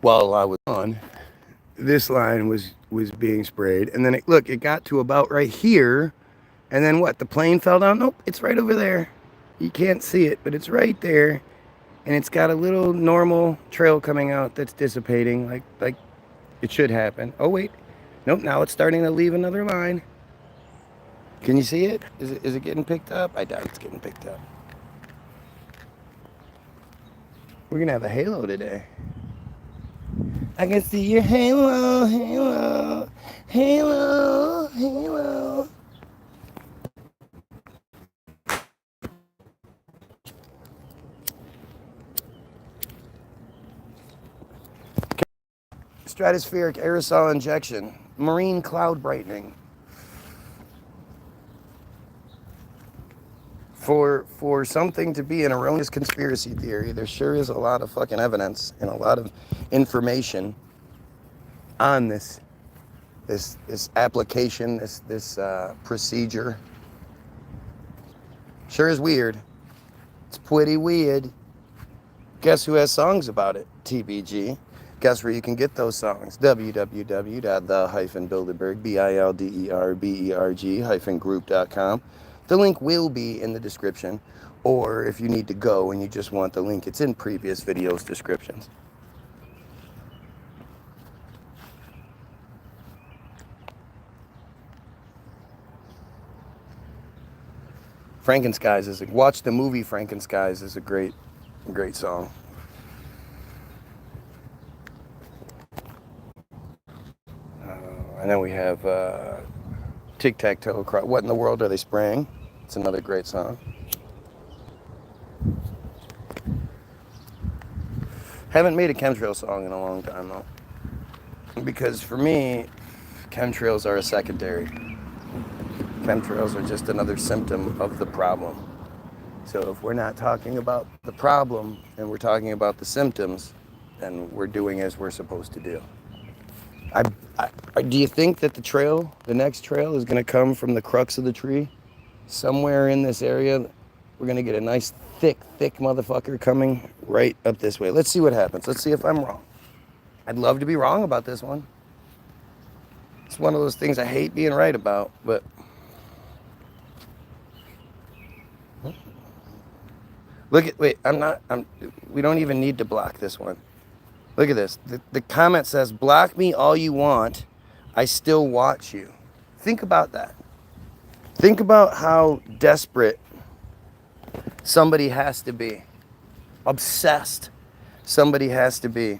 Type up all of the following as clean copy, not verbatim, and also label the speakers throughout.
Speaker 1: while I was on, this line was being sprayed, and then it got to about right here, and then what? The plane fell down? Nope, it's right over there. You can't see it, but it's right there, and it's got a little normal trail coming out that's dissipating, like it should happen. Oh wait, nope. Now it's starting to leave another line. Can you see it? Is it getting picked up? I doubt it's getting picked up. We're gonna have a halo today. I can see your halo, halo, halo, halo. Stratospheric aerosol injection, marine cloud brightening. For something to be an erroneous conspiracy theory, there sure is a lot of fucking evidence and a lot of information on this application, this procedure. Sure is weird. It's pretty weird. Guess who has songs about it? TBG. Guess where you can get those songs? www.the-bilderberg-group.com. The link will be in the description, or if you need to go and you just want the link, it's in previous videos' descriptions. Frankenskies watch the movie Frankenskies is a great song. And then we have Tic-Tac-Toe, What in the World Are They Spraying? It's another great song. Haven't made a chemtrail song in a long time though. Because for me, chemtrails are a secondary. Chemtrails are just another symptom of the problem. So if we're not talking about the problem and we're talking about the symptoms, then we're doing as we're supposed to do. Do you think that the next trail is going to come from the crux of the tree? Somewhere in this area, we're going to get a nice thick motherfucker coming right up this way. Let's see what happens. Let's see if I'm wrong. I'd love to be wrong about this one. It's one of those things I hate being right about, but we don't even need to block this one. Look at this. The comment says, block me all you want, I still watch you. Think about that. Think about how desperate somebody has to be. Obsessed somebody has to be.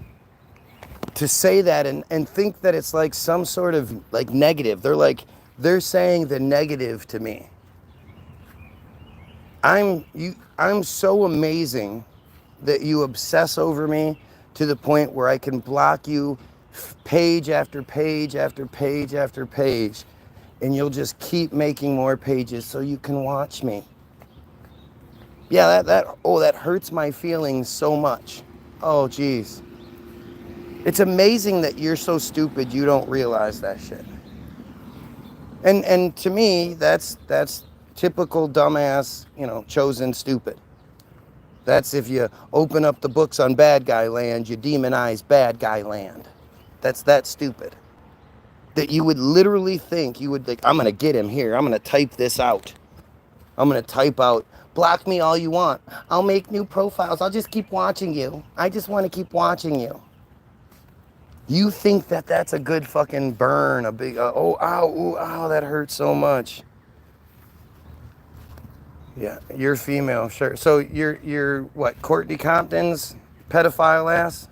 Speaker 1: To say that and think that it's like some sort of like negative. They're saying the negative to me. I'm so amazing that you obsess over me to the point where I can block you page after page after page after page, and you'll just keep making more pages so you can watch me. Yeah, that hurts my feelings so much. Oh, geez. It's amazing that you're so stupid you don't realize that shit. And to me, that's typical dumbass, chosen stupid. That's if you open up the books on bad guy land, you demonize bad guy land. That's that stupid. That you would literally think, I'm going to get him here. I'm going to type this out. I'm going to type out, block me all you want. I'll make new profiles. I'll just keep watching you. I just want to keep watching you. You think that that's a good fucking burn, a big, ow, that hurts so much. Yeah, you're female, sure. So you're what? Courtney Compton's pedophile ass,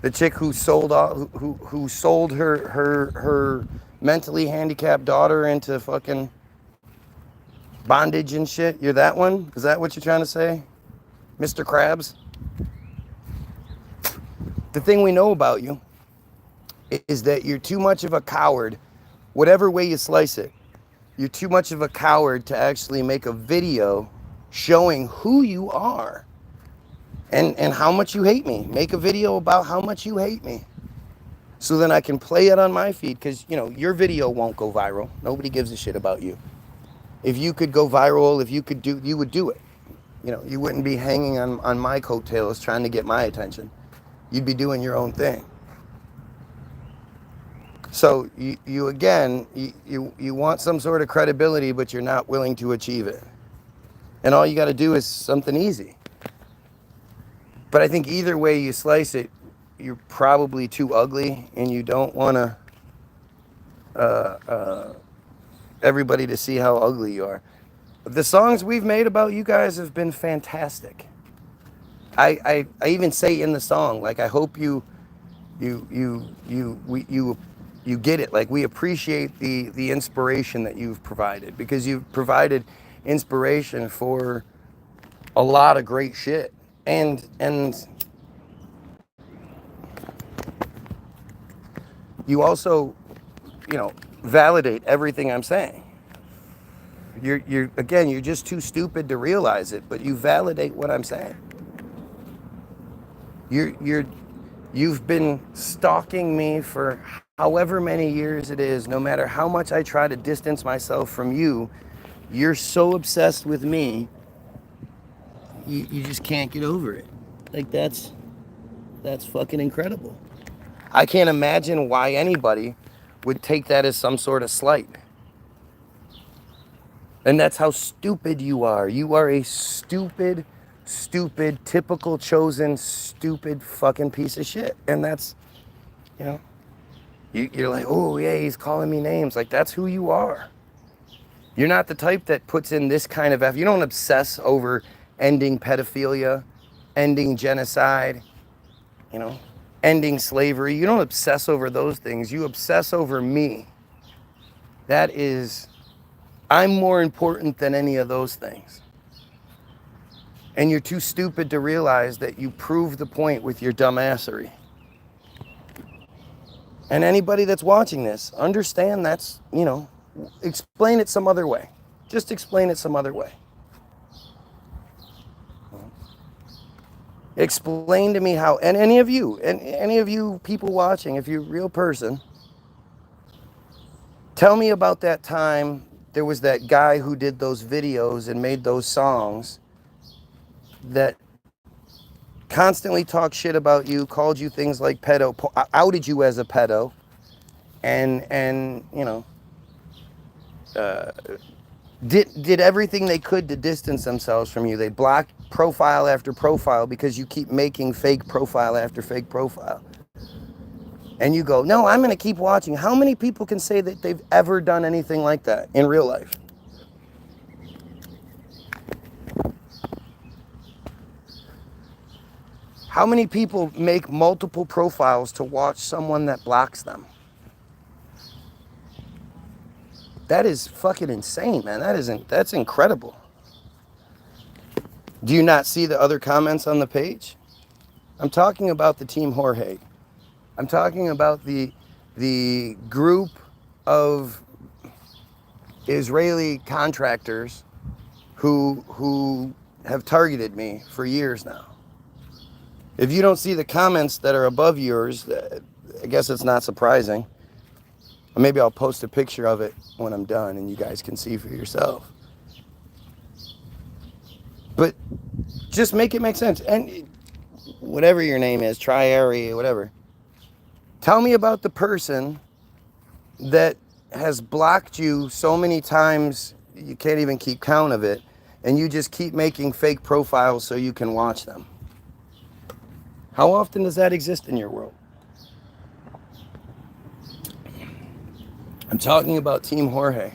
Speaker 1: the chick who sold her mentally handicapped daughter into fucking bondage and shit. You're that one? Is that what you're trying to say, Mr. Krabs? The thing we know about you is that you're too much of a coward, whatever way you slice it. You're too much of a coward to actually make a video showing who you are and how much you hate me. Make a video about how much you hate me. So then I can play it on my feed because, your video won't go viral. Nobody gives a shit about you. If you could go viral, you would do it. You wouldn't be hanging on my coattails trying to get my attention. You'd be doing your own thing. So you again, you want some sort of credibility, but you're not willing to achieve it. And all you got to do is something easy. But I think either way you slice it, you're probably too ugly, and you don't want to everybody to see how ugly you are. The songs we've made about you guys have been fantastic. I even say in the song, like, I hope you get it. Like, we appreciate the inspiration that you've provided, because you've provided inspiration for a lot of great shit. And you also, validate everything I'm saying. You're again, you're just too stupid to realize it, but you validate what I'm saying. You've been stalking me for however many years it is. No matter how much I try to distance myself from you, you're so obsessed with me, you just can't get over it. Like, that's fucking incredible. I can't imagine why anybody would take that as some sort of slight. And that's how stupid you are. You are a stupid, typical chosen, stupid fucking piece of shit. And that's, you're like, oh yeah, he's calling me names. Like, that's who you are. You're not the type that puts in this kind of effort. You don't obsess over ending pedophilia, ending genocide, ending slavery. You don't obsess over those things. You obsess over me. I'm more important than any of those things. And you're too stupid to realize that you prove the point with your dumbassery. And anybody that's watching this, understand that's, explain it some other way. Just explain it some other way. Explain to me how, and any of you people watching, if you're a real person, tell me about that time there was that guy who did those videos and made those songs that constantly talked shit about you, called you things like pedo, outed you as a pedo, and did everything they could to distance themselves from you. They blocked profile after profile because you keep making fake profile after fake profile. And you go, no, I'm going to keep watching. How many people can say that they've ever done anything like that in real life? How many people make multiple profiles to watch someone that blocks them? That is fucking insane, man. That's incredible. Do you not see the other comments on the page? I'm talking about the Team Jorge. I'm talking about the group of Israeli contractors who have targeted me for years now. If you don't see the comments that are above yours, I guess it's not surprising. Or maybe I'll post a picture of it when I'm done and you guys can see for yourself. But just make it make sense. And whatever your name is, Triary, whatever. Tell me about the person that has blocked you so many times you can't even keep count of it, and you just keep making fake profiles so you can watch them. How often does that exist in your world? I'm talking about Team Jorge.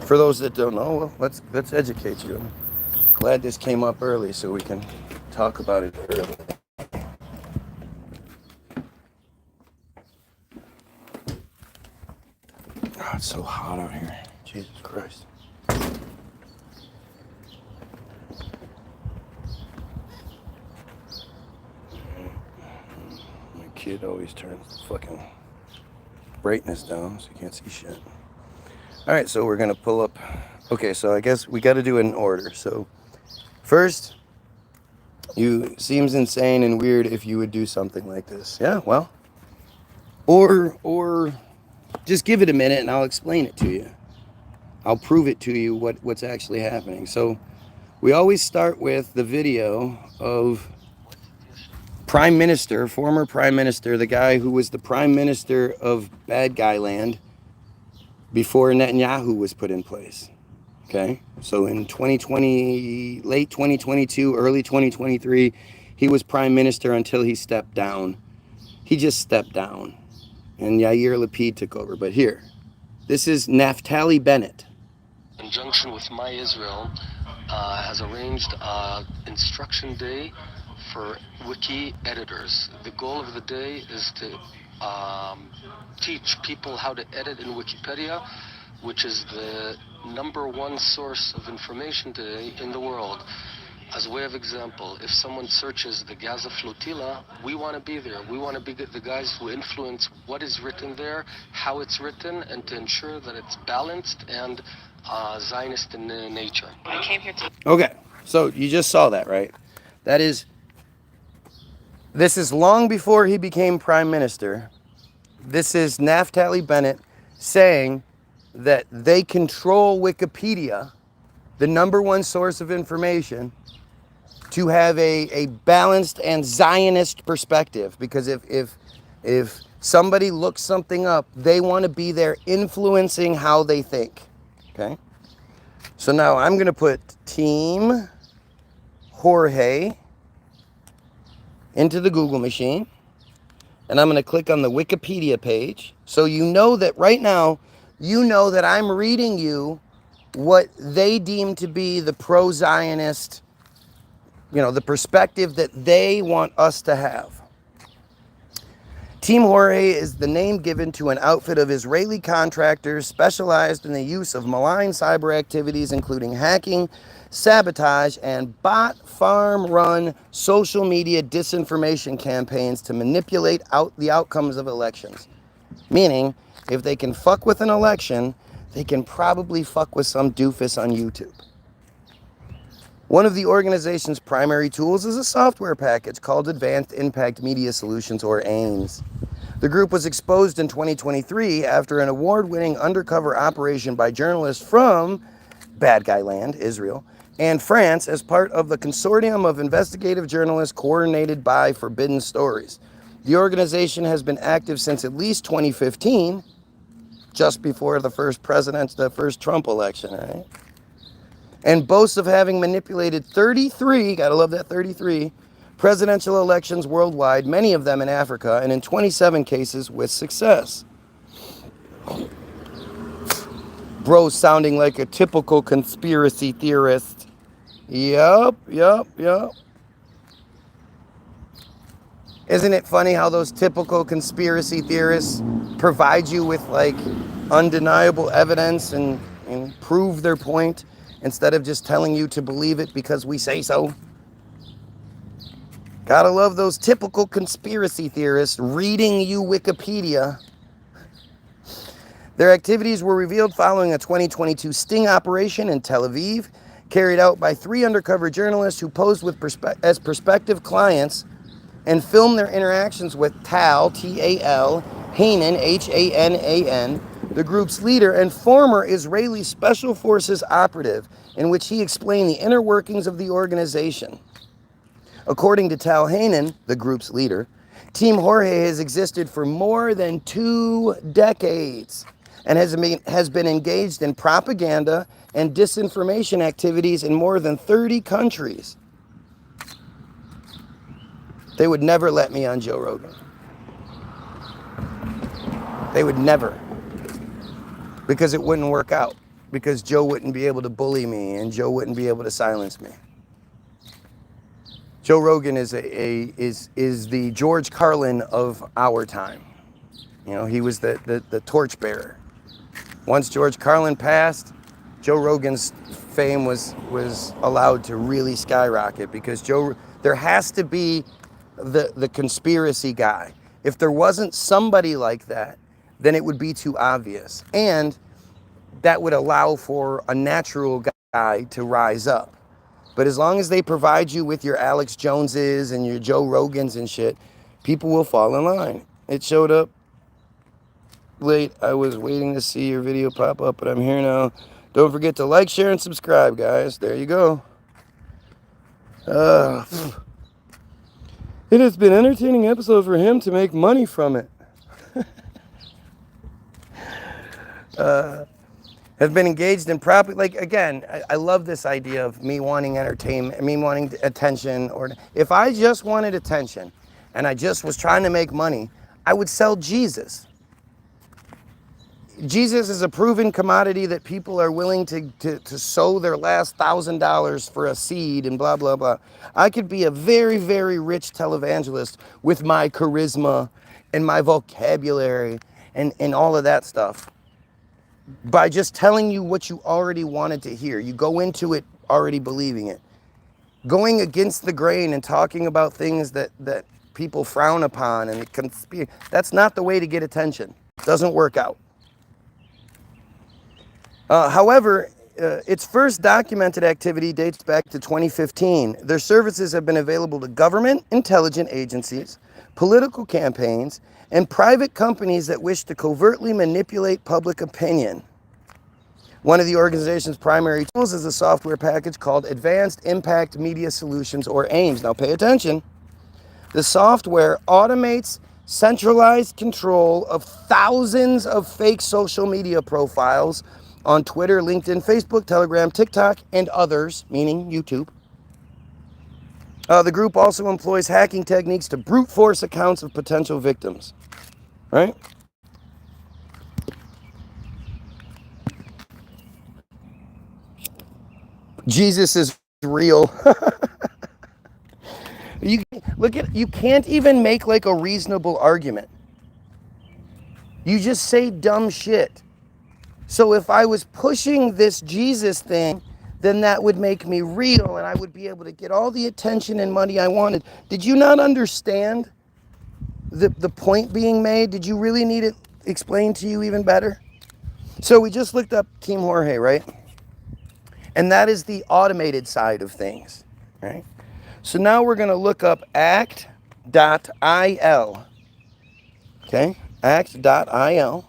Speaker 1: For those that don't know, well, let's educate you. I'm glad this came up early so we can talk about it early. Oh, it's so hot out here. Jesus Christ. My kid always turns the fucking brightness down so you can't see shit. All right, so we're gonna pull up. Okay, so I guess we got to do it in order. So first, seems insane and weird if you would do something like this. Yeah, well, or just give it a minute and I'll explain it to you. I'll prove it to you what's actually happening. So We always start with the video of Prime Minister, former Prime Minister, the guy who was the Prime Minister of Bad Guy Land before Netanyahu was put in place. Okay, so in 2020, late 2022, early 2023, he was Prime Minister until he stepped down. He just stepped down, and Yair Lapid took over. But here, this is Naftali Bennett.
Speaker 2: In conjunction with My Israel, has arranged instruction day for wiki editors. The goal of the day is to teach people how to edit in Wikipedia, which is the #1 source of information today in the world. As a way of example, if someone searches the Gaza flotilla, we want to be there. We want to be the guys who influence what is written there, how it's written, and to ensure that it's balanced and Zionist in nature. I came here to...
Speaker 1: Okay, so you just saw that, right? This is long before he became Prime Minister. This is Naftali Bennett saying that they control Wikipedia, the #1 source of information, to have a balanced and Zionist perspective. Because if somebody looks something up, they want to be there influencing how they think. Okay? So now I'm going to put Team Jorge into the Google machine. And I'm going to click on the Wikipedia page. So you know that right now, you know that I'm reading you what they deem to be the pro-Zionist, the perspective that they want us to have. Team Jorge is the name given to an outfit of Israeli contractors specialized in the use of malign cyber activities, including hacking, sabotage, and bot farm-run social media disinformation campaigns to manipulate the outcomes of elections. Meaning, if they can fuck with an election, they can probably fuck with some doofus on YouTube. One of the organization's primary tools is a software package called Advanced Impact Media Solutions, or AIMS. The group was exposed in 2023 after an award-winning undercover operation by journalists from Bad Guy Land, Israel, and France as part of the consortium of investigative journalists coordinated by Forbidden Stories. The organization has been active since at least 2015, just before the first Trump election, right? And boasts of having manipulated 33, gotta love that 33, presidential elections worldwide, many of them in Africa, and in 27 cases with success. Bro sounding like a typical conspiracy theorist. Yup. Isn't it funny how those typical conspiracy theorists provide you with like undeniable evidence and prove their point instead of just telling you to believe it because we say so? Gotta love those typical conspiracy theorists reading you Wikipedia. Their activities were revealed following a 2022 sting operation in Tel Aviv, carried out by 3 undercover journalists who posed as prospective clients and filmed their interactions with Tal, T-A-L, Hanan, H-A-N-A-N, the group's leader and former Israeli Special Forces operative, in which he explained the inner workings of the organization. According to Tal Hanan, the group's leader, Team Jorge has existed for more than 2 decades and has been engaged in propaganda and disinformation activities in more than 30 countries. They would never let me on Joe Rogan. They would never. Because it wouldn't work out. Because Joe wouldn't be able to bully me and Joe wouldn't be able to silence me. Joe Rogan is the George Carlin of our time. He was the torchbearer. Once George Carlin passed, Joe Rogan's fame was allowed to really skyrocket because there has to be the conspiracy guy. If there wasn't somebody like that, then it would be too obvious. And that would allow for a natural guy to rise up. But as long as they provide you with your Alex Joneses and your Joe Rogans and shit, people will fall in line. It showed up late. I was waiting to see your video pop up, but I'm here now. Don't forget to like, share, and subscribe, guys. There you go. Uh, it has been an entertaining episode for him to make money from it. Have been engaged in property. Like, again, I love this idea of me wanting entertainment, me wanting attention. Or if I just wanted attention and I just was trying to make money, I would sell Jesus. Jesus is a proven commodity that people are willing to sow their last $1,000 for a seed and blah, blah, blah. I could be a very, very rich televangelist with my charisma and my vocabulary and all of that stuff by just telling you what you already wanted to hear. You go into it already believing it. Going against the grain and talking about things that people frown upon and that's not the way to get attention. It doesn't work out. However, its first documented activity dates back to 2015. Their services have been available to government, intelligence agencies, political campaigns, and private companies that wish to covertly manipulate public opinion. One of the organization's primary tools is a software package called Advanced Impact Media Solutions, or AIMS. Now pay attention. The software automates centralized control of thousands of fake social media profiles on Twitter, LinkedIn, Facebook, Telegram, TikTok, and others, meaning YouTube. The group also employs hacking techniques to brute force accounts of potential victims. Right? Jesus is real. You can't even make like a reasonable argument. You just say dumb shit. So if I was pushing this Jesus thing, then that would make me real and I would be able to get all the attention and money I wanted. Did you not understand the point being made? Did you really need it explained to you even better? So we just looked up Team Jorge, right? And that is the automated side of things, right? So now we're going to look up act.il. Okay? Act.il.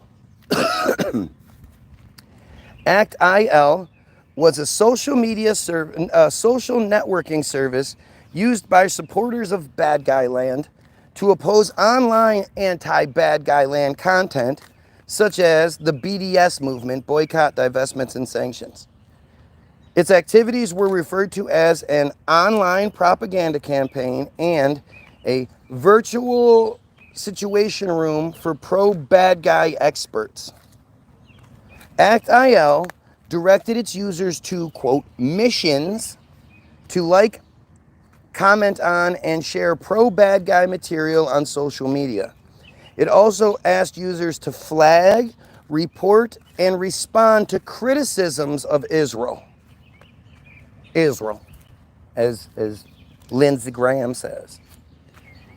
Speaker 1: Act.il was a social media social networking service used by supporters of Bad Guy Land to oppose online anti-Bad Guy Land content, such as the BDS movement, boycott, divestments, and sanctions. Its activities were referred to as an online propaganda campaign and a virtual situation room for pro-bad guy experts. Act.il directed its users to, quote, missions to like, comment on, and share pro-bad guy material on social media. It also asked users to flag, report, and respond to criticisms of Israel. Israel, as Lindsey Graham says.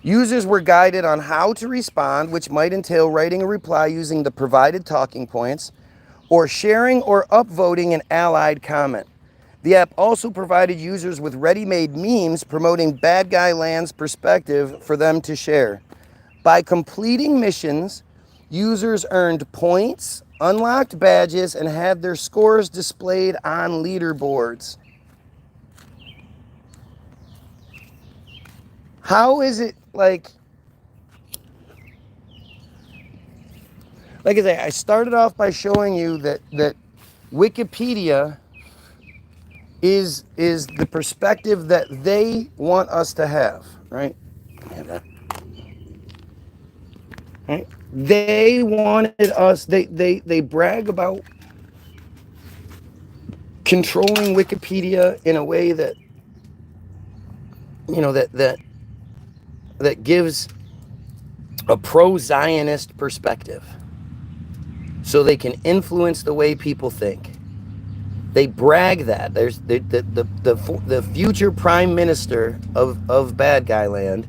Speaker 1: Users were guided on how to respond, which might entail writing a reply using the provided talking points, or sharing or upvoting an allied comment. The app also provided users with ready-made memes promoting Bad Guy Land's perspective for them to share. By completing missions, users earned points, unlocked badges, and had their scores displayed on leaderboards. How is it like I say, I started off by showing you that Wikipedia is the perspective that they want us to have, right? Right? They wanted us, they brag about controlling Wikipedia in a way that, you know, that gives a pro-Zionist perspective, so they can influence the way people think. They brag that there's the future prime minister of Bad Guy Land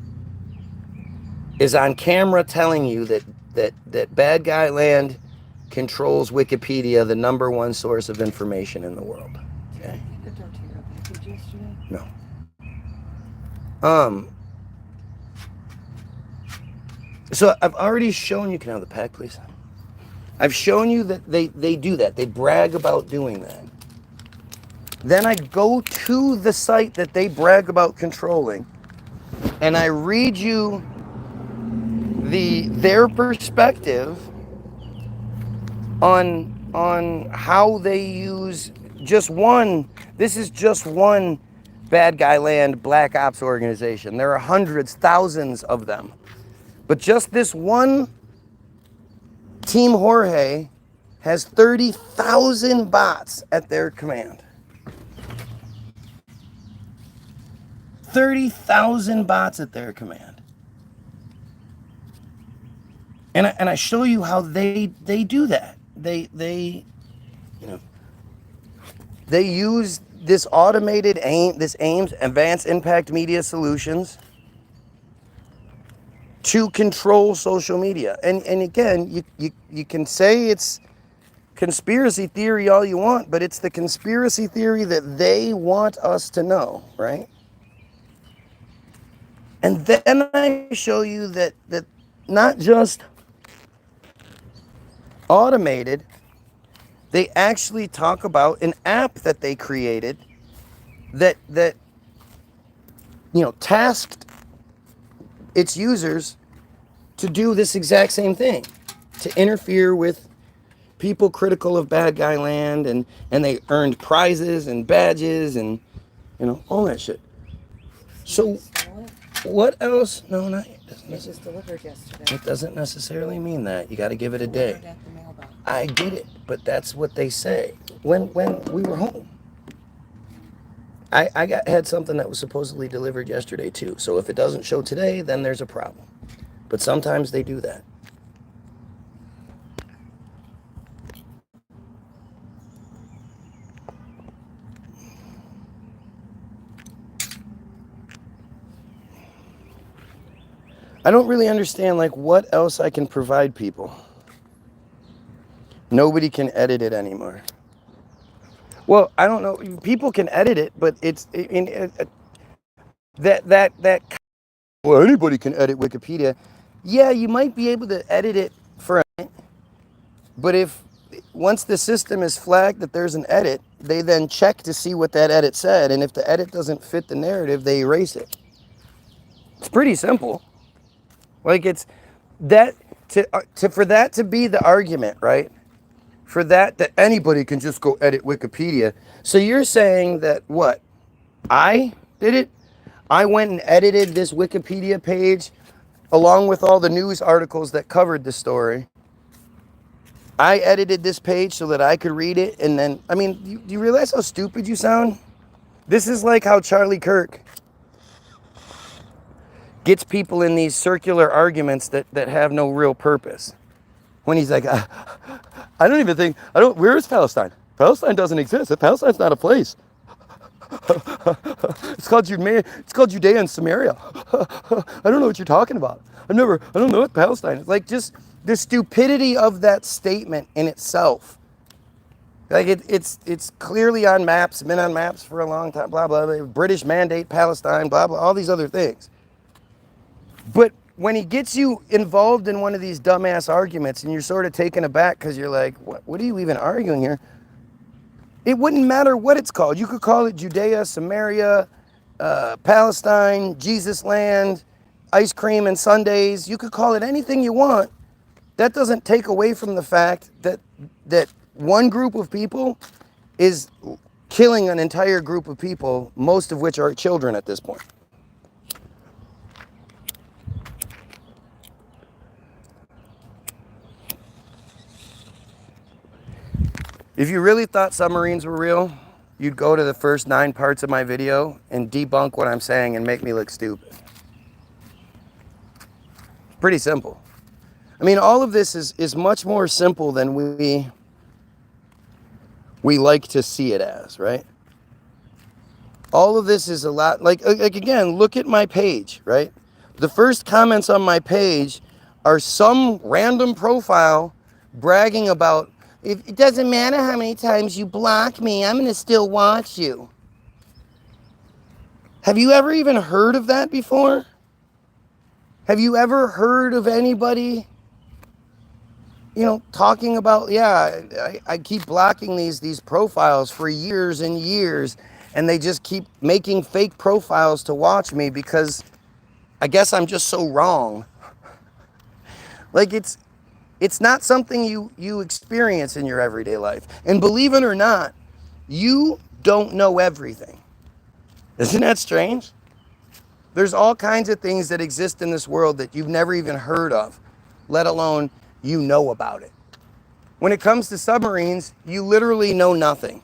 Speaker 1: is on camera telling you that Bad Guy Land controls Wikipedia, the #1 source of information in the world. Okay. No. So I've already shown you. Can I have the pack, please? I've shown you that they do that. They brag about doing that. Then I go to the site that they brag about controlling, and I read you their perspective on how they use just one. This is just one bad guy land black ops organization. There are hundreds, thousands of them. But just this one Team Jorge has 30,000 bots at their command. 30,000 bots at their command. And I show you how they do that. They use this automated AIMS, Advanced Impact Media Solutions, to control social media. And again, you can say it's conspiracy theory all you want, but it's the conspiracy theory that they want us to know, right? And then I show you that not just automated, they actually talk about an app that they created that tasked its users to do this exact same thing, to interfere with people critical of bad guy land, and they earned prizes and badges and all that shit. So what else? No, not it.
Speaker 3: It was delivered yesterday.
Speaker 1: It doesn't necessarily mean that. You got to give it a day.
Speaker 3: Delivered at the mailbox.
Speaker 1: I get it, but that's what they say. When we were home, I had something that was supposedly delivered yesterday too. So if it doesn't show today, then there's a problem. But sometimes they do that. I don't really understand what else I can provide people. Nobody can edit it anymore. Well, I don't know. People can edit it, but it's well, anybody can edit Wikipedia. Yeah, you might be able to edit it for a minute, but once the system is flagged that there's an edit, they then check to see what that edit said, and if the edit doesn't fit the narrative, they erase it. It's pretty simple. It's that for that to be the argument, right? For that anybody can just go edit Wikipedia. So you're saying that what? I did it? I went and edited this Wikipedia page along with all the news articles that covered the story. I edited this page so that I could read it, and then, do you realize how stupid you sound? This is like how Charlie Kirk gets people in these circular arguments that have no real purpose. When he's like, where is Palestine? Palestine doesn't exist. Palestine's not a place. It's called Judea and Samaria. I don't know what you're talking about. I don't know what Palestine is. Just the stupidity of that statement in itself. It's clearly on maps, been on maps for a long time, blah, blah, blah. British mandate Palestine, blah, blah, all these other things. But when he gets you involved in one of these dumbass arguments and you're sort of taken aback because you're like, what are you even arguing here? It wouldn't matter what it's called. You could call it Judea, Samaria, Palestine, Jesus land, ice cream and sundaes. You could call it anything you want. That doesn't take away from the fact that one group of people is killing an entire group of people, most of which are children at this point. If you really thought submarines were real, you'd go to the first 9 parts of my video and debunk what I'm saying and make me look stupid. Pretty simple. All of this is much more simple than we like to see it as, right? All of this is a lot, again, look at my page, right? The first comments on my page are some random profile bragging about, it doesn't matter how many times you block me, I'm going to still watch you. Have you ever even heard of that before? Have you ever heard of anybody talking about, yeah, I keep blocking these profiles for years and years, and they just keep making fake profiles to watch me because I guess I'm just so wrong. Like, it's not something you experience in your everyday life. And believe it or not, you don't know everything. Isn't that strange? There's all kinds of things that exist in this world that you've never even heard of, let alone you know about it. When it comes to submarines, you literally know nothing.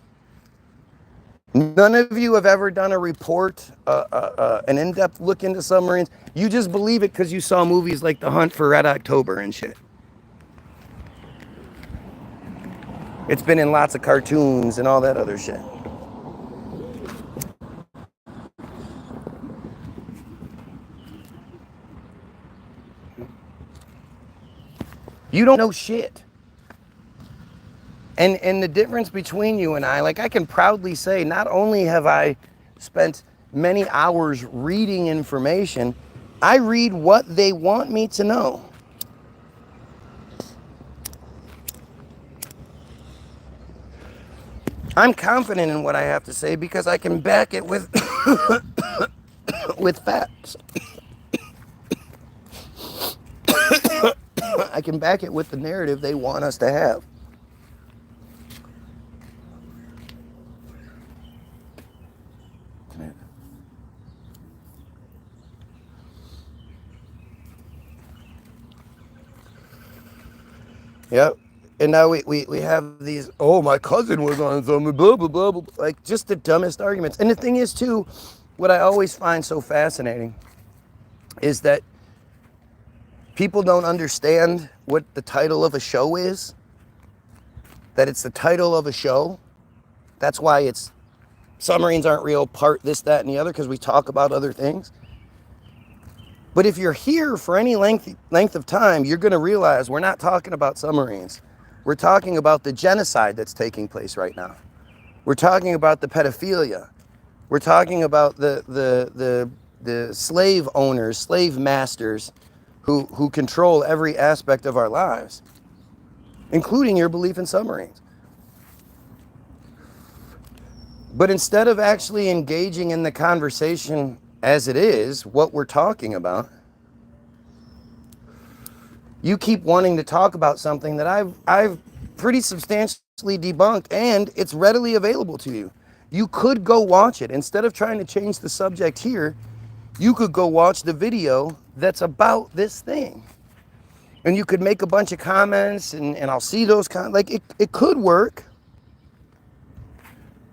Speaker 1: None of you have ever done a report, an in-depth look into submarines. You just believe it because you saw movies like The Hunt for Red October and shit. It's been in lots of cartoons and all that other shit. You don't know shit. And the difference between you and I, like, I can proudly say, not only have I spent many hours reading information, I read what they want me to know. I'm confident in what I have to say because I can back it with with facts. I can back it with the narrative they want us to have. Yep. And now we have these, oh, my cousin was on something, blah, blah, blah, blah, like just the dumbest arguments. And the thing is, too, what I always find so fascinating is that people don't understand what the title of a show is, that it's the title of a show. That's why it's submarines aren't real, part this, that, and the other, because we talk about other things. But if you're here for any length of time, you're going to realize we're not talking about submarines. We're talking about the genocide that's taking place right now. We're talking about the pedophilia. We're talking about the slave owners, slave masters who control every aspect of our lives, including your belief in submarines. But instead of actually engaging in the conversation as it is, what we're talking about, you keep wanting to talk about something that I've pretty substantially debunked, and it's readily available to you. You could go watch it. Instead of trying to change the subject here, you could go watch the video that's about this thing. And you could make a bunch of comments, and I'll see those comments. Like, it could work,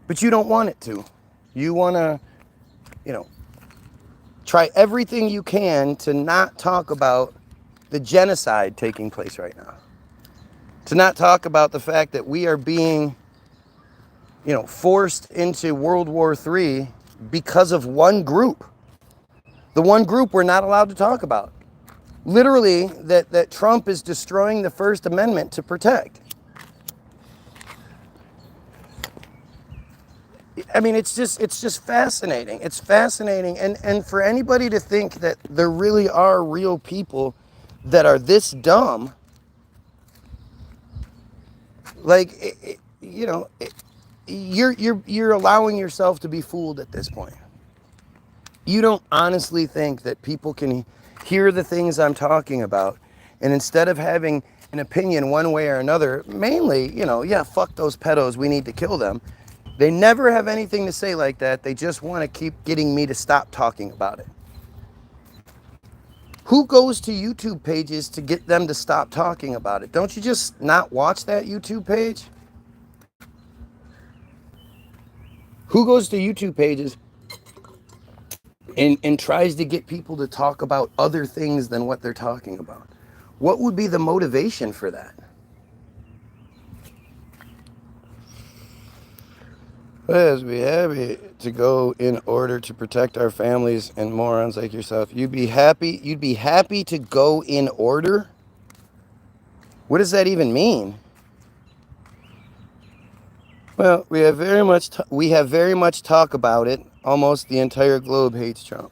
Speaker 1: but you don't want it to. You want to, try everything you can to not talk about the genocide taking place right now. To not talk about the fact that we are being, forced into World War III because of one group. The one group we're not allowed to talk about. Literally, that Trump is destroying the First Amendment to protect. I mean, it's just fascinating. It's fascinating. And for anybody to think that there really are real people that are this dumb, like, you're allowing yourself to be fooled at this point. You don't honestly think that people can hear the things I'm talking about, and instead of having an opinion one way or another, mainly, yeah, fuck those pedos, we need to kill them. They never have anything to say like that. They just want to keep getting me to stop talking about it. Who goes to YouTube pages to get them to stop talking about it? Don't you just not watch that YouTube page? Who goes to YouTube pages and tries to get people to talk about other things than what they're talking about? What would be the motivation for that? Yes, be happy to go in order to protect our families and morons like yourself. You'd be happy to go in order? What does that even mean? Well, we have very much talk about it. Almost the entire globe hates Trump.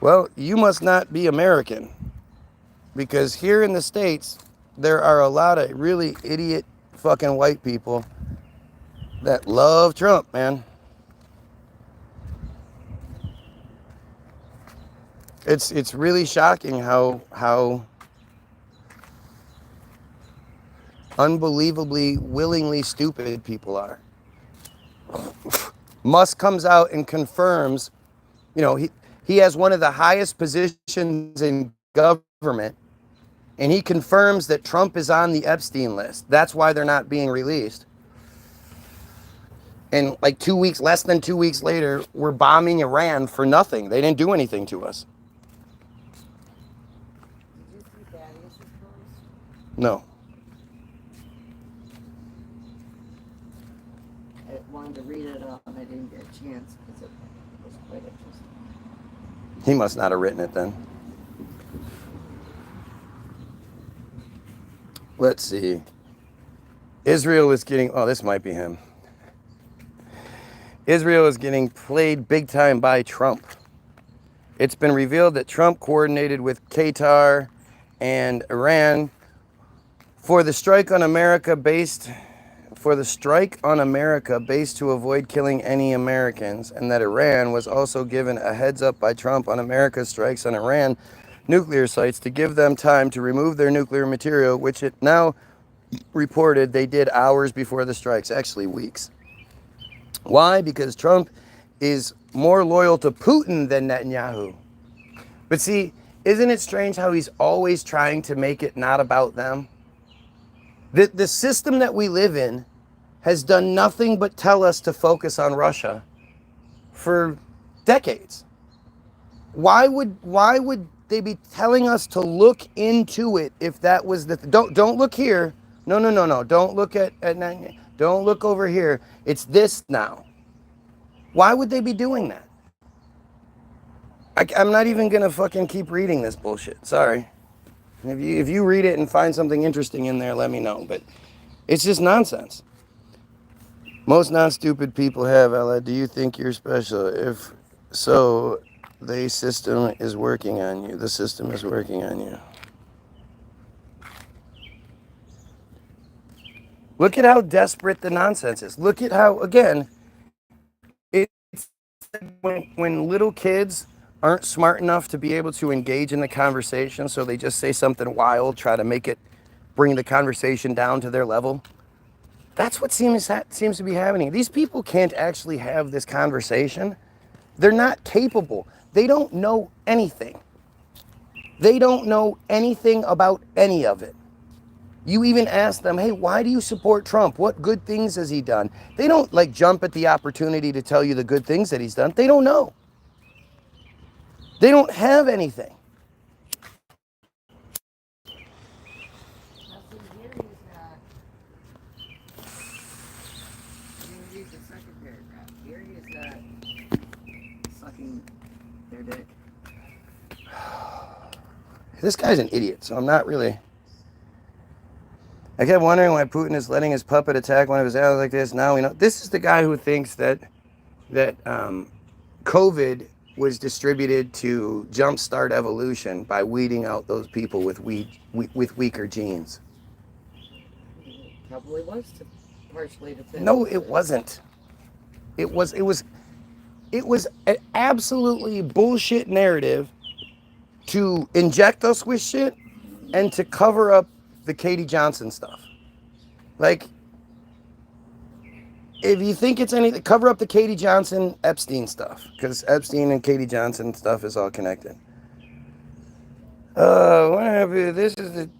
Speaker 1: Well, you must not be American. Because here in the States, there are a lot of really idiot fucking white people that love Trump, man. It's really shocking how unbelievably willingly stupid people are. Musk comes out and confirms, he has one of the highest positions in government, and he confirms that Trump is on the Epstein list. That's why they're not being released. And like less than 2 weeks later, we're bombing Iran for nothing. They didn't do anything to us.
Speaker 3: Did you see Thaddeus' post?
Speaker 1: No.
Speaker 3: I wanted to read it up and I didn't get a chance because it was quite interesting.
Speaker 1: He must not have written it then. Let's see. Israel is getting, this might be him. Israel is getting played big time by Trump. It's been revealed that Trump coordinated with Qatar and Iran for the strike on America based to avoid killing any Americans, and that Iran was also given a heads up by Trump on America's strikes on Iran nuclear sites to give them time to remove their nuclear material, which it now reported they did hours before the strikes, actually weeks. Why? Because Trump is more loyal to Putin than Netanyahu. But see, isn't it strange how he's always trying to make it not about them? The system that we live in has done nothing but tell us to focus on Russia for decades. Why would they be telling us to look into it if that was don't look here. No. Don't look at don't look over here. It's this now. Why would they be doing that? I'm not even gonna fucking keep reading this bullshit. Sorry. If you read it and find something interesting in there, let me know. But it's just nonsense. Most non-stupid people have, Ella. Do you think you're special? If so, the system is working on you. The system is working on you. Look at how desperate the nonsense is. Look at how, again, it's when little kids aren't smart enough to be able to engage in the conversation, so they just say something wild, try to bring the conversation down to their level. That's what seems to be happening. These people can't actually have this conversation. They're not capable. They don't know anything. They don't know anything about any of it. You even ask them, hey, why do you support Trump? What good things has he done? They don't jump at the opportunity to tell you the good things that he's done. They don't know. They don't have anything.
Speaker 3: Here he is sucking their dick.
Speaker 1: This guy's an idiot, so I'm not really... I kept wondering why Putin is letting his puppet attack one of his allies like this. Now we know. This is the guy who thinks that COVID was distributed to jumpstart evolution by weeding out those people with weaker genes.
Speaker 3: Probably was partially to fit.
Speaker 1: No, it wasn't. It was an absolutely bullshit narrative to inject us with shit and to cover up the Katie Johnson stuff. If you think it's anything, cover up the Katie Johnson Epstein stuff, because Epstein and Katie Johnson stuff is all connected. This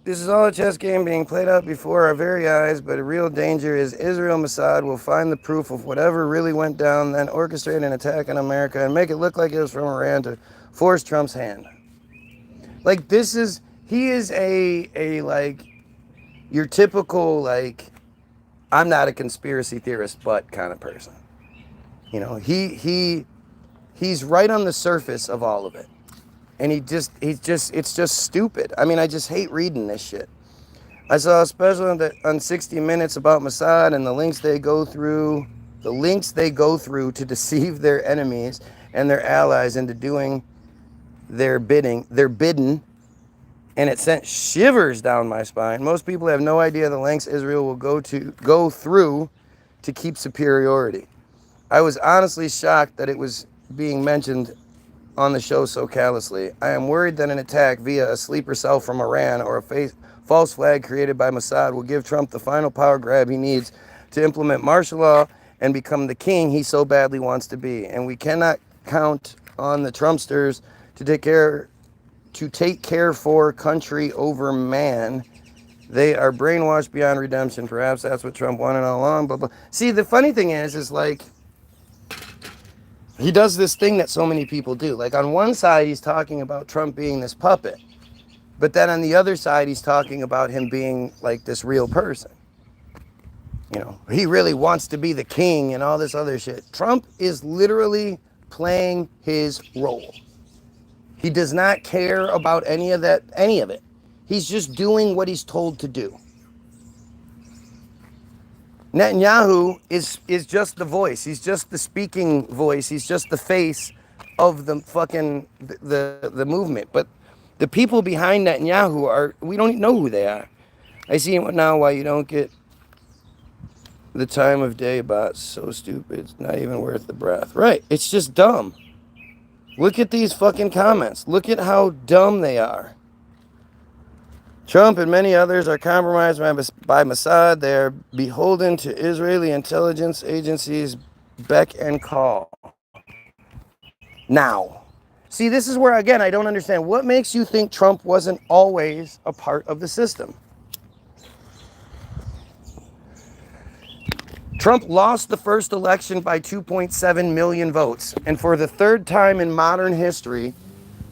Speaker 1: is all a chess game being played out before our very eyes, but a real danger is Israel Mossad will find the proof of whatever really went down, then orchestrate an attack on America and make it look like it was from Iran to force Trump's hand. He is your typical, I'm not a conspiracy theorist, but kind of person. He's right on the surface of all of it. And it's just stupid. I mean, I just hate reading this shit. I saw a special on 60 Minutes about Mossad and the links they go through to deceive their enemies and their allies into doing their bidding, and it sent shivers down my spine. Most people have no idea the lengths Israel will go through to keep superiority. I was honestly shocked that it was being mentioned on the show so callously. I am worried that an attack via a sleeper cell from Iran or a false flag created by Mossad will give Trump the final power grab he needs to implement martial law and become the king he so badly wants to be. And we cannot count on the Trumpsters to take care for country over man. They are brainwashed beyond redemption. Perhaps that's what Trump wanted all along. But see, the funny thing is like, he does this thing that so many people do. Like on one side, he's talking about Trump being this puppet. But then on the other side, he's talking about him being like this real person. You know, he really wants to be the king and all this other shit. Trump is literally playing his role. He does not care about any of it. He's just doing what he's told to do. Netanyahu is just the voice. He's just the speaking voice. He's just the face of the fucking the movement. But the people behind Netanyahu we don't even know who they are. I see now why you don't get the time of day bot. So stupid. It's not even worth the breath. Right. It's just dumb. Look at these fucking comments. Look at how dumb they are. Trump and many others are compromised by Mossad. They are beholden to Israeli intelligence agencies' beck and call. Now, see, this is where, again, I don't understand. What makes you think Trump wasn't always a part of the system? Trump lost the first election by 2.7 million votes. And for the third time in modern history,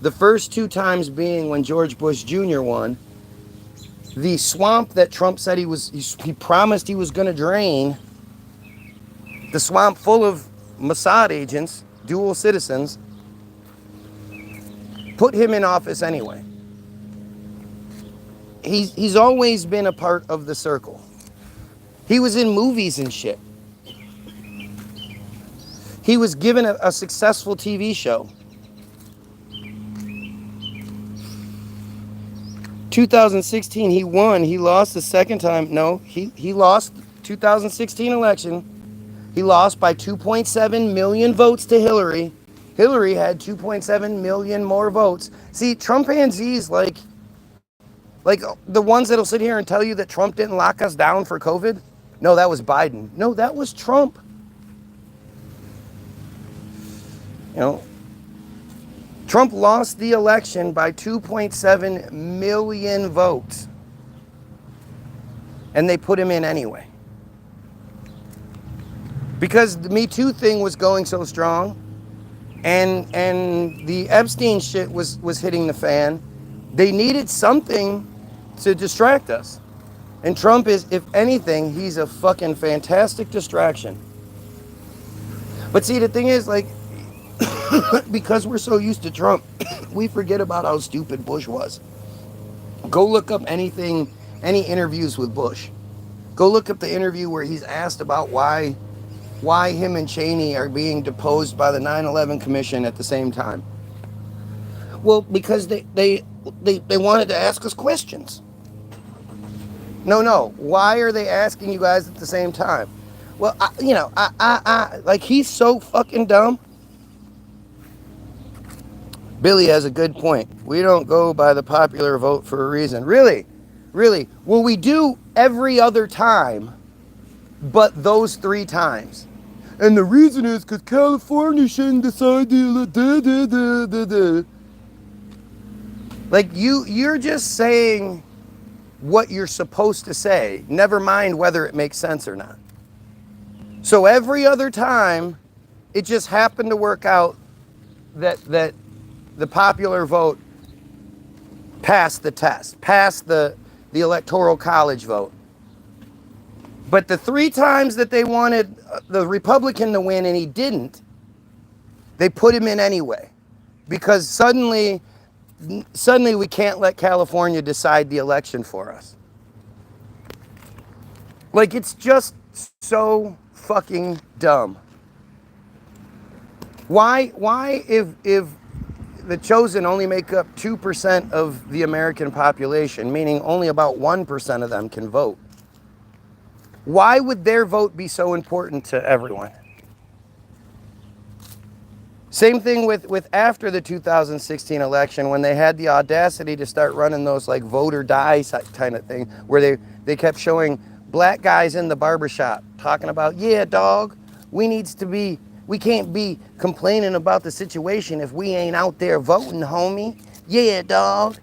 Speaker 1: the first two times being when George Bush Jr. won, the swamp that Trump said he promised he was going to drain, the swamp full of Mossad agents, dual citizens, put him in office anyway. He's always been a part of the circle. He was in movies and shit. He was given a successful TV show. 2016, he won. He lost the second time. No, he lost 2016 election. He lost by 2.7 million votes to Hillary. Hillary had 2.7 million more votes. See, Trumpanzees, like the ones that'll sit here and tell you that Trump didn't lock us down for COVID. No, that was Biden. No, that was Trump. You know, Trump lost the election by 2.7 million votes. And they put him in anyway. Because the Me Too thing was going so strong, and the Epstein shit was hitting the fan, they needed something to distract us. And Trump is, if anything, he's a fucking fantastic distraction. But see, the thing is, like, because we're so used to Trump, we forget about how stupid Bush was. Go look up any interviews with Bush. Go look up the interview where he's asked about why him and Cheney are being deposed by the 9/11 Commission at the same time. Well, because they wanted to ask us questions. No. Why are they asking you guys at the same time? Well, like, he's so fucking dumb. Billy has a good point. We don't go by the popular vote for a reason. Really? Well, we do every other time, but those 3 times. And the reason is because California shouldn't decide the... Like, you're just saying what you're supposed to say, never mind whether it makes sense or not. So every other time, it just happened to work out that the popular vote passed the test, passed the electoral college vote. But the 3 times that they wanted the Republican to win and he didn't, they put him in anyway. Because suddenly we can't let California decide the election for us. Like, it's just so fucking dumb. Why if the chosen only make up 2% of the American population, meaning only about 1% of them can vote. Why would their vote be so important to everyone? Same thing with after the 2016 election, when they had the audacity to start running those like vote or die kind of thing, where they kept showing black guys in the barbershop talking about, yeah, dog, we can't be complaining about the situation if we ain't out there voting, homie. Yeah, dog.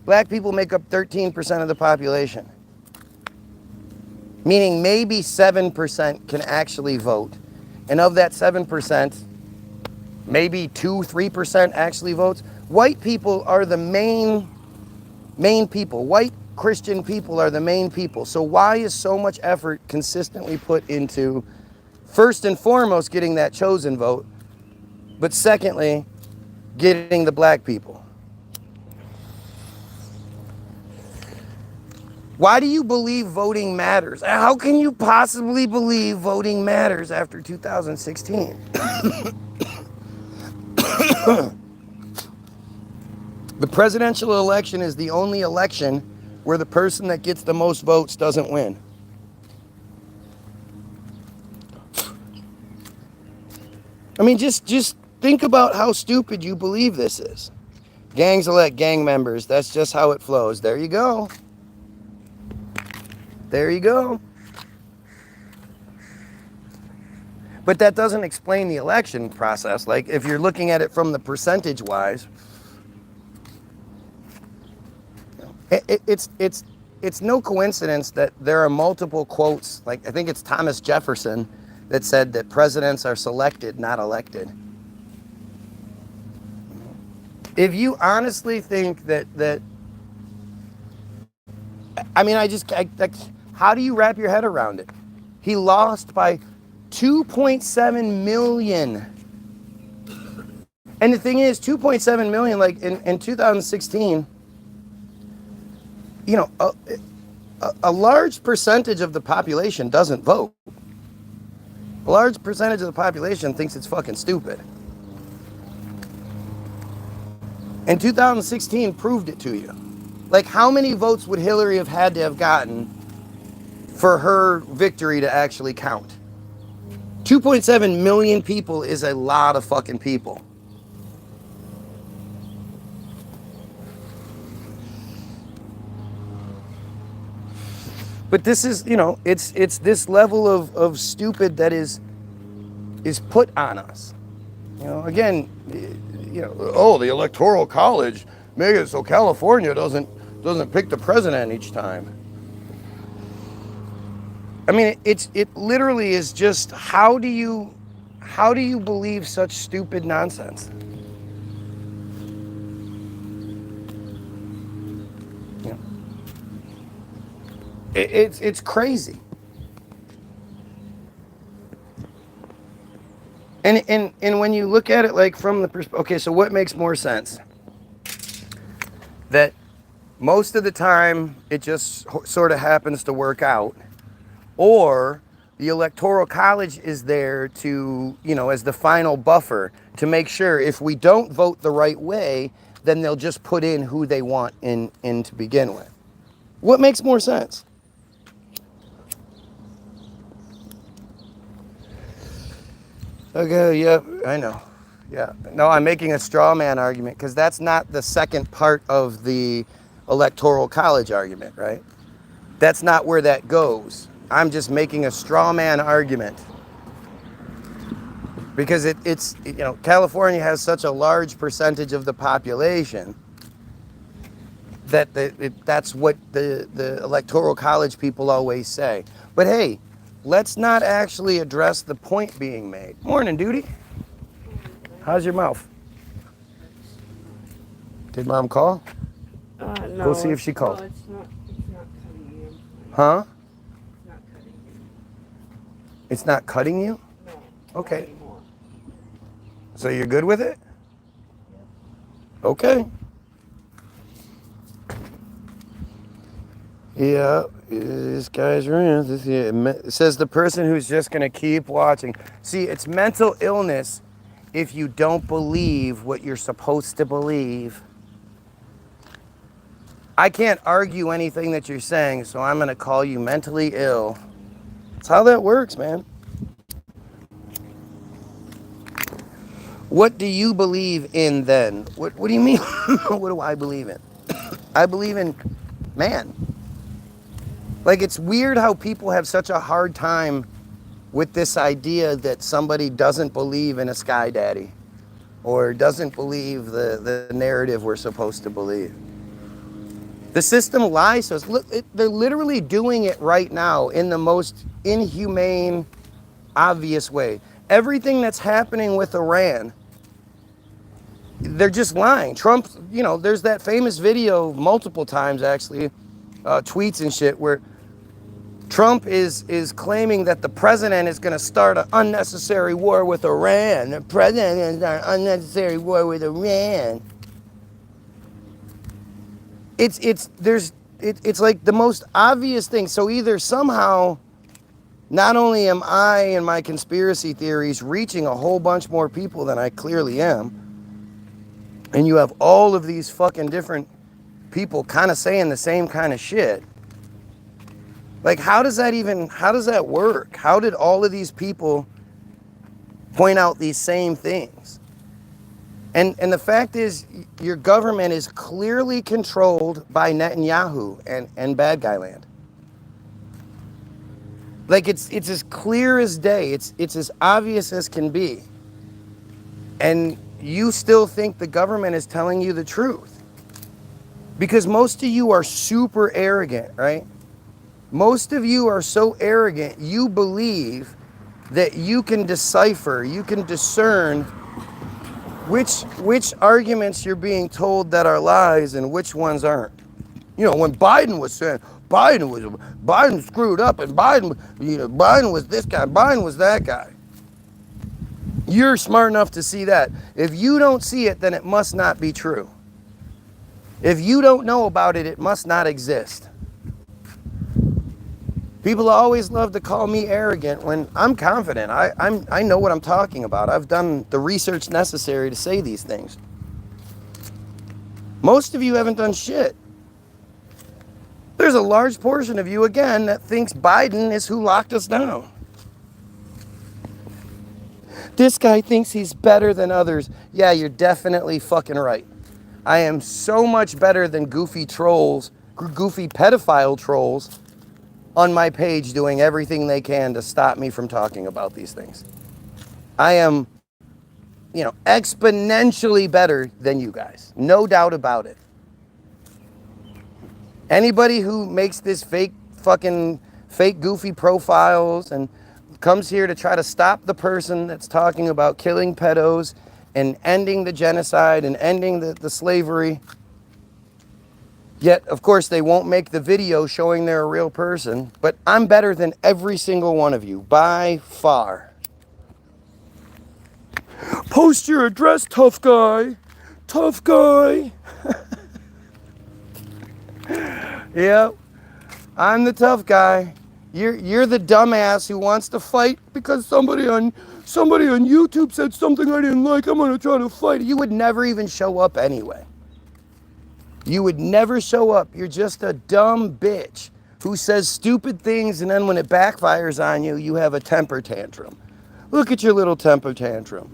Speaker 1: Black people make up 13% of the population, meaning maybe 7% can actually vote. And of that 7%, maybe 2-3% actually votes. White people are the main people. White Christian people are the main people. So why is so much effort consistently put into, first and foremost, getting that chosen vote, but secondly, getting the black people? Why do you believe voting matters? How can you possibly believe voting matters after 2016? The presidential election is the only election where the person that gets the most votes doesn't win. I mean, just think about how stupid you believe this is. Gangs elect gang members. That's just how it flows. There you go. There you go. But that doesn't explain the election process. Like, if you're looking at it from the percentage-wise, it's no coincidence that there are multiple quotes. Like, I think it's Thomas Jefferson that said that presidents are selected, not elected. If you honestly think that I mean, how do you wrap your head around it? He lost by 2.7 million. And the thing is, 2.7 million, like in 2016, you know, a large percentage of the population doesn't vote. A large percentage of the population thinks it's fucking stupid. And 2016 proved it to you. Like, how many votes would Hillary have had to have gotten for her victory to actually count? 2.7 million people is a lot of fucking people. But this is, you know, it's this level of stupid that is put on us. You know, again, you know, oh, the Electoral College make it so California doesn't pick the president each time. I mean, it literally is just, how do you believe such stupid nonsense? You know, it's crazy. And when you look at it like from the perspective, okay, so what makes more sense? That most of the time it just sort of happens to work out, or the Electoral College is there to, you know, as the final buffer to make sure if we don't vote the right way, then they'll just put in who they want in to begin with. What makes more sense? Okay, yeah, I know. Yeah, no, I'm making a straw man argument because that's not the second part of the Electoral College argument, right? That's not where that goes. I'm just making a straw man argument because it's you know, California has such a large percentage of the population that that's what the Electoral College people always say. But hey, let's not actually address the point being made. Morning, Duty. How's your mouth? Did Mom call?
Speaker 3: No.
Speaker 1: Go see if she called.
Speaker 3: No, it's not cutting you.
Speaker 1: Huh?
Speaker 3: It's not cutting you.
Speaker 1: It's not cutting you?
Speaker 3: No.
Speaker 1: Okay.
Speaker 3: Not anymore.
Speaker 1: So you're good with it? Okay. Yeah, this guy's right. It says the person who's just going to keep watching. See, it's mental illness if you don't believe what you're supposed to believe. I can't argue anything that you're saying, so I'm going to call you mentally ill. That's how that works, man. What do you believe in then? What do you mean? What do I believe in? I believe in man. Like, it's weird how people have such a hard time with this idea that somebody doesn't believe in a sky daddy or doesn't believe the narrative we're supposed to believe. The system lies to us. Look, they're literally doing it right now in the most inhumane, obvious way. Everything that's happening with Iran, they're just lying. Trump, you know, there's that famous video multiple times, actually, tweets and shit, where Trump is claiming that the president is going to start an unnecessary war with Iran. The president is an unnecessary war with Iran. It's like the most obvious thing. So either somehow, not only am I and my conspiracy theories reaching a whole bunch more people than I clearly am, and you have all of these fucking different people kind of saying the same kind of shit. Like, how does that work? How did all of these people point out these same things? And the fact is, your government is clearly controlled by Netanyahu and bad guy land. Like, it's as clear as day. It's as obvious as can be. And you still think the government is telling you the truth. Because most of you are super arrogant, right? Most of you are so arrogant, you believe that you can decipher, you can discern which arguments you're being told that are lies and which ones aren't. You know, when Biden was saying Biden screwed up and Biden was this guy, Biden was that guy. You're smart enough to see that. If you don't see it, then it must not be true. If you don't know about it, it must not exist. People always love to call me arrogant when I'm confident. I know what I'm talking about. I've done the research necessary to say these things. Most of you haven't done shit. There's a large portion of you, again, that thinks Biden is who locked us down. This guy thinks he's better than others. Yeah, you're definitely fucking right. I am so much better than goofy trolls, goofy pedophile trolls on my page doing everything they can to stop me from talking about these things. I am, exponentially better than you guys. No doubt about it. Anybody who makes this fake goofy profiles and comes here to try to stop the person that's talking about killing pedos and ending the genocide and ending the slavery. Yet, of course, they won't make the video showing they're a real person. But I'm better than every single one of you, by far. Post your address, tough guy. Tough guy. Yep, I'm the tough guy. You're the dumbass who wants to fight because somebody on YouTube said something I didn't like. I'm gonna try to fight. You would never even show up anyway. You would never show up. You're just a dumb bitch who says stupid things, and then when it backfires on you, you have a temper tantrum. Look at your little temper tantrum.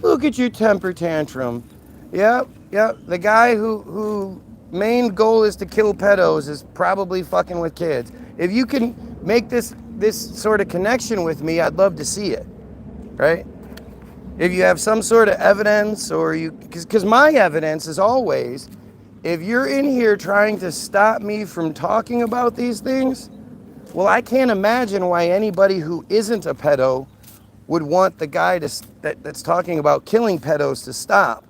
Speaker 1: Look at your temper tantrum. Yep. The guy who main goal is to kill pedos is probably fucking with kids. If you can make this sort of connection with me, I'd love to see it, right? If you have some sort of evidence, or because my evidence is always, if you're in here trying to stop me from talking about these things, well, I can't imagine why anybody who isn't a pedo would want the guy that's talking about killing pedos to stop.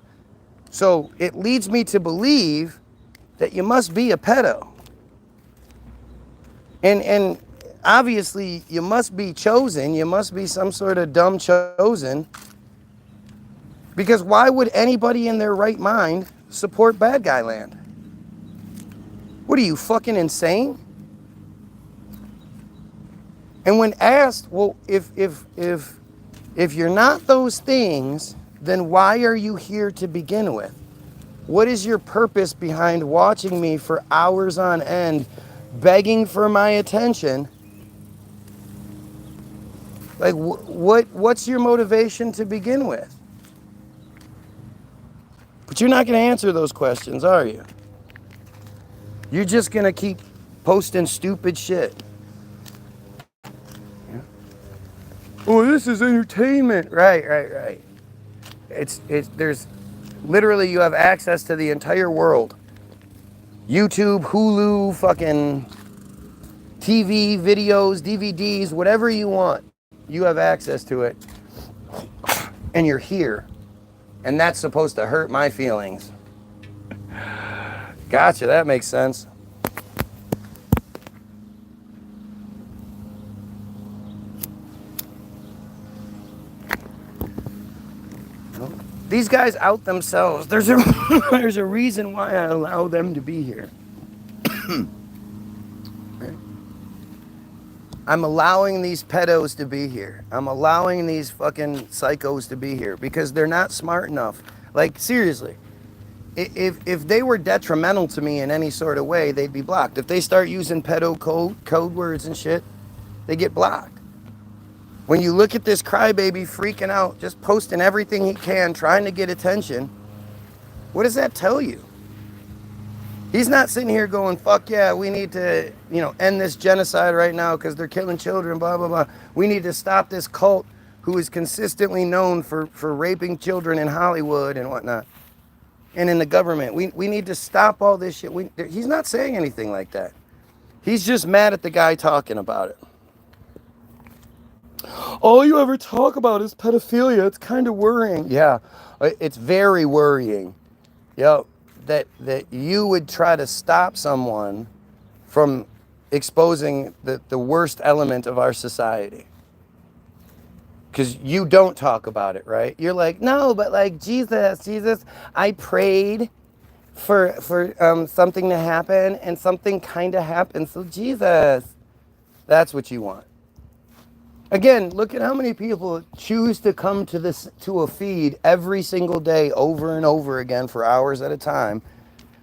Speaker 1: So it leads me to believe that you must be a pedo. And obviously you must be chosen. You must be some sort of dumb chosen. Because why would anybody in their right mind support bad guy land? What are you, fucking insane? And when asked, well, if If you're not those things, then why are you here to begin with? What is your purpose behind watching me for hours on end, begging for my attention? Like, what's your motivation to begin with? But you're not going to answer those questions, are you? You're just going to keep posting stupid shit. Yeah. Oh, this is entertainment. Right. There's literally, you have access to the entire world. YouTube, Hulu, fucking TV, videos, DVDs, whatever you want. You have access to it. And you're here. And that's supposed to hurt my feelings. Gotcha, that makes sense. These guys out themselves. There's a reason why I allow them to be here. I'm allowing these pedos to be here. I'm allowing these fucking psychos to be here because they're not smart enough. Like, seriously. If they were detrimental to me in any sort of way, they'd be blocked. If they start using pedo code words and shit, they get blocked. When you look at this crybaby freaking out, just posting everything he can, trying to get attention, what does that tell you? He's not sitting here going, fuck yeah, we need to, end this genocide right now because they're killing children, blah, blah, blah. We need to stop this cult who is consistently known for raping children in Hollywood and whatnot. And in the government. We need to stop all this shit. He's not saying anything like that. He's just mad at the guy talking about it. All you ever talk about is pedophilia. It's kind of worrying. Yeah, it's very worrying. Yeah, that you would try to stop someone from exposing the worst element of our society. Because you don't talk about it, right? You're like, no, but like Jesus, I prayed for something to happen and something kind of happened. So Jesus, that's what you want. Again, look at how many people choose to come to a feed every single day over and over again for hours at a time,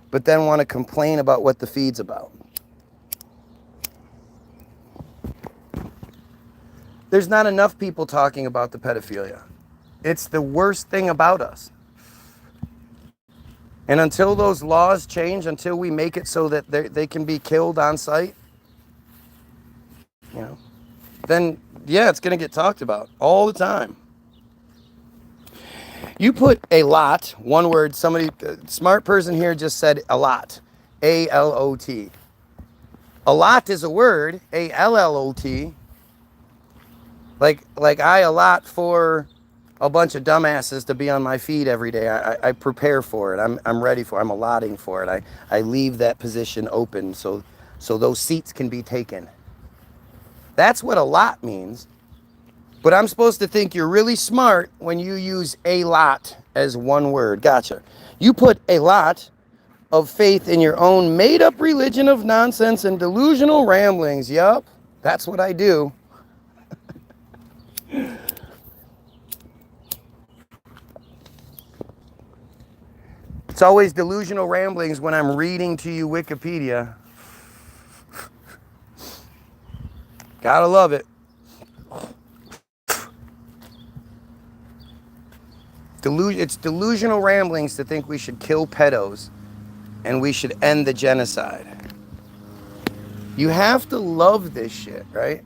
Speaker 1: but then want to complain about what the feed's about. There's not enough people talking about the pedophilia. It's the worst thing about us. And until those laws change, until we make it so that they can be killed on sight, then yeah, it's going to get talked about all the time. You put a lot, one word, somebody, smart person here just said a lot. A-L-O-T. A lot is a word, A-L-L-O-T. Like I allot for a bunch of dumbasses to be on my feed every day. I prepare for it. I'm ready for it. I'm allotting for it. I leave that position open so those seats can be taken. That's what a lot means. But I'm supposed to think you're really smart when you use a lot as one word. Gotcha. You put a lot of faith in your own made-up religion of nonsense and delusional ramblings. Yup, that's what I do. It's always delusional ramblings when I'm reading to you Wikipedia. Gotta love it. It's delusional ramblings to think we should kill pedos and we should end the genocide. You have to love this shit, right?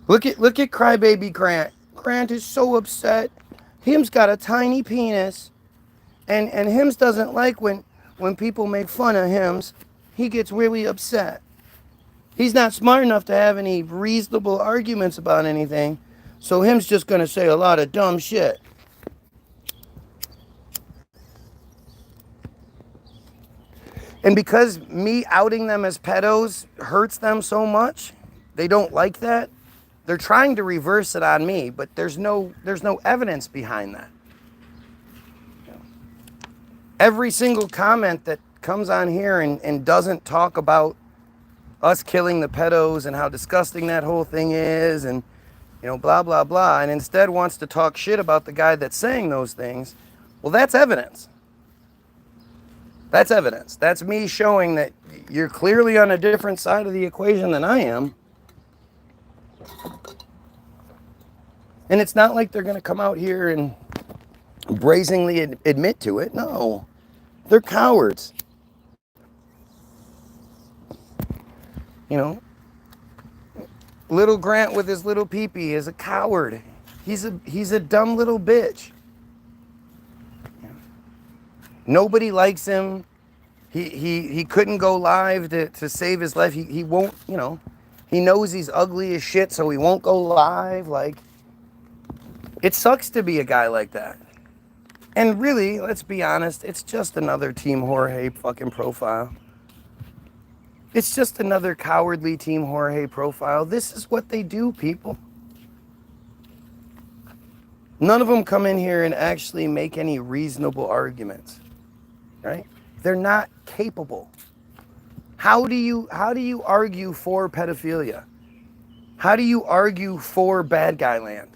Speaker 1: Look at crybaby Grant. Grant is so upset. Him's got a tiny penis. And Hims doesn't like when people make fun of Hims. He gets really upset. He's not smart enough to have any reasonable arguments about anything. So Hims just going to say a lot of dumb shit. And because me outing them as pedos hurts them so much, they don't like that. They're trying to reverse it on me, but there's no evidence behind that. Every single comment that comes on here and doesn't talk about us killing the pedos and how disgusting that whole thing is and blah, blah, blah, and instead wants to talk shit about the guy that's saying those things, well, that's evidence. That's evidence. That's me showing that you're clearly on a different side of the equation than I am. And it's not like they're going to come out here and brazenly admit to it. No, they're cowards. Little Grant with his little peepee is a coward. He's a dumb little bitch. Nobody likes him. He couldn't go live to save his life. He won't, he knows he's ugly as shit, so he won't go live. Like, it sucks to be a guy like that. And really, let's be honest, it's just another Team Jorge fucking profile. It's just another cowardly Team Jorge profile. This is what they do, people. None of them come in here and actually make any reasonable arguments, right? They're not capable. How do you argue for pedophilia? How do you argue for bad guy land?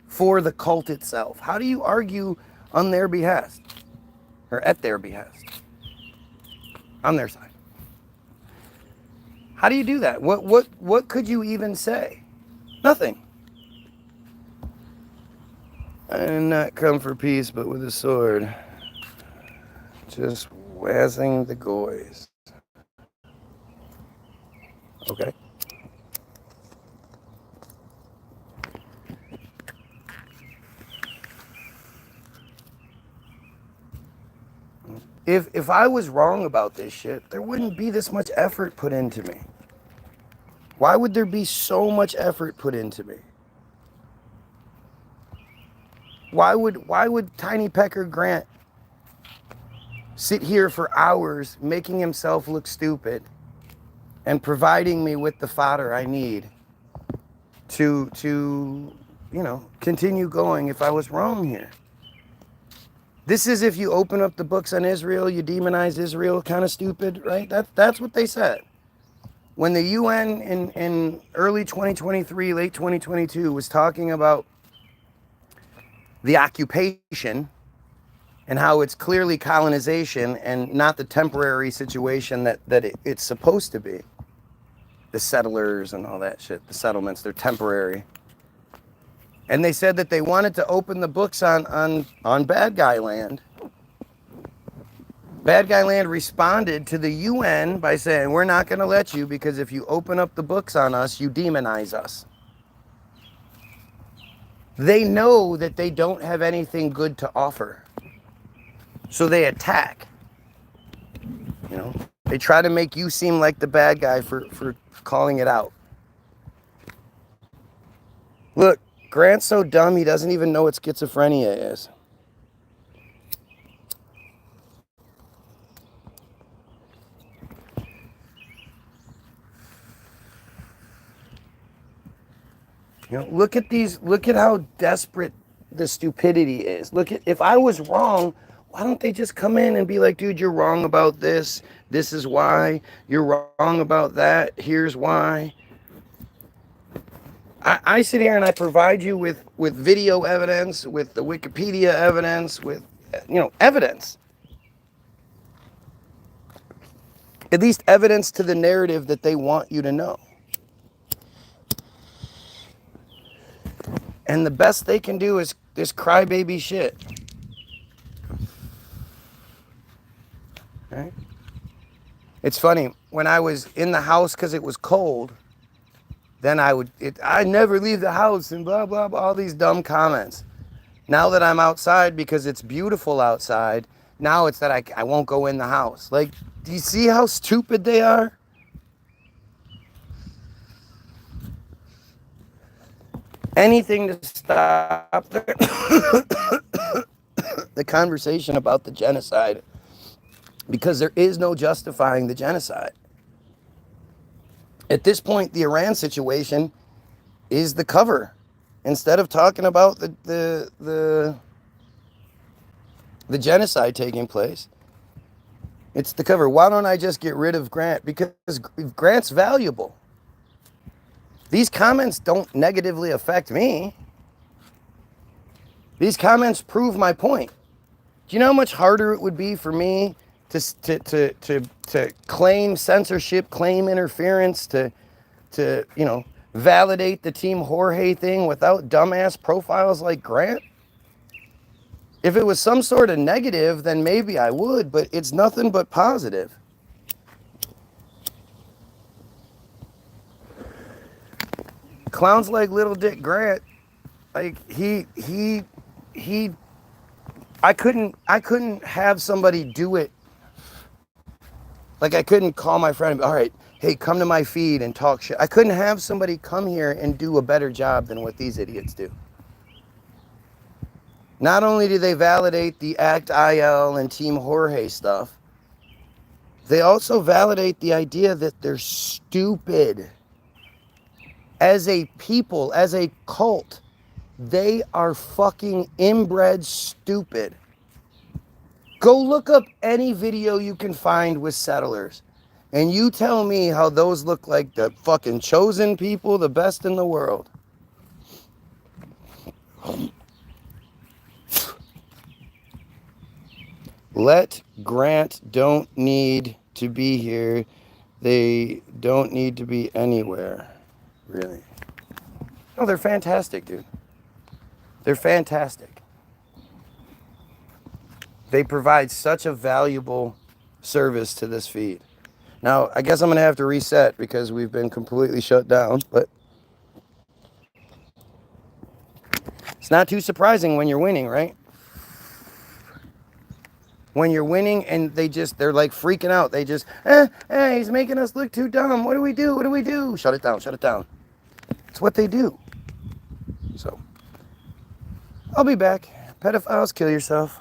Speaker 1: For the cult itself? How do you argue on their behest? Or at their behest? On their side. How do you do that? What could you even say? Nothing. I did not come for peace, but with a sword. Just wazzing the goys. Okay. If I was wrong about this shit, there wouldn't be this much effort put into me. Why would there be so much effort put into me? Why would Tiny Pecker Grant sit here for hours making himself look stupid and providing me with the fodder I need to continue going if I was wrong here? This is if you open up the books on Israel, you demonize Israel, kind of stupid, right? That's what they said. When the UN in early 2023, late 2022 was talking about the occupation and how it's clearly colonization and not the temporary situation that it's supposed to be. The settlers and all that shit, the settlements, they're temporary. And they said that they wanted to open the books on bad guy land. Bad guy land responded to the UN by saying, we're not going to let you because if you open up the books on us, you demonize us. They know that they don't have anything good to offer. So they attack. They try to make you seem like the bad guy for calling it out. Look, Grant's so dumb he doesn't even know what schizophrenia is. Look at how desperate the stupidity is. If I was wrong, why don't they just come in and be like, dude, you're wrong about this. This is why. You're wrong about that. Here's why. I sit here and I provide you with video evidence, with the Wikipedia evidence, with, evidence. At least evidence to the narrative that they want you to know. And the best they can do is this crybaby shit. Right? It's funny, when I was in the house because it was cold, then I never leave the house and blah, blah, blah, all these dumb comments. Now that I'm outside because it's beautiful outside, now it's that I won't go in the house. Like, do you see how stupid they are? Anything to stop the conversation about the genocide, because there is no justifying the genocide. At this point, the Iran situation is the cover. Instead of talking about the genocide taking place, it's the cover. Why don't I just get rid of Grant? Because Grant's valuable. These comments don't negatively affect me. These comments prove my point. Do you know how much harder it would be for me to claim censorship, claim interference, to validate the Team Jorge thing without dumbass profiles like Grant? If it was some sort of negative, then maybe I would, but it's nothing but positive. Clowns like Little Dick Grant, like I couldn't have somebody do it. Like, I couldn't call my friend and be, all right, hey, come to my feed and talk shit. I couldn't have somebody come here and do a better job than what these idiots do. Not only do they validate the ACT IL and Team Jorge stuff, they also validate the idea that they're stupid. As a people, as a cult, they are fucking inbred stupid. Go look up any video you can find with settlers, and you tell me how those look like the fucking chosen people, the best in the world. Let Grant don't need to be here. They don't need to be anywhere. Really. No, they're fantastic, dude. They're fantastic. They provide such a valuable service to this feed. Now, I guess I'm going to have to reset because we've been completely shut down, but it's not too surprising when you're winning, right? When you're winning and they're like freaking out. They just, he's making us look too dumb. What do we do? What do we do? Shut it down, shut it down. It's what they do. So, I'll be back. Pedophiles, kill yourself.